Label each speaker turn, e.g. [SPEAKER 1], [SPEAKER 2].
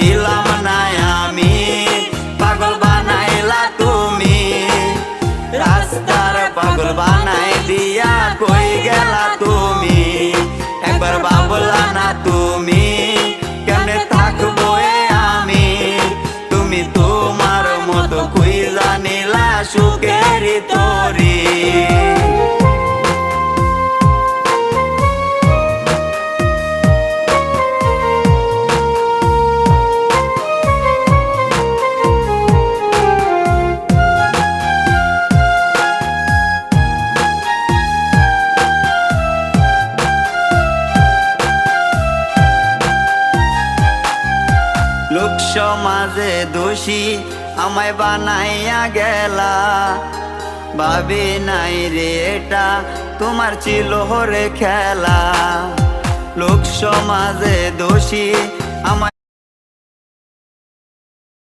[SPEAKER 1] ছিলাম না আমি, পাগল বানাইলা তুমি। রাস্তার পাগল বানাই দিয়া কই গেলা তুমি, একবার ভাবলা না তুমি কেমনে থাকবো আমি। তুমি তোমার মতো খুইজা নিলা সুখের তরি। লোক সমাজে দোষী আমায় বানাইয়া গেলা, ভাবি নাই রে এটা তোমার ছিল রে খেলা। লোক সমাজে দোষী আমায়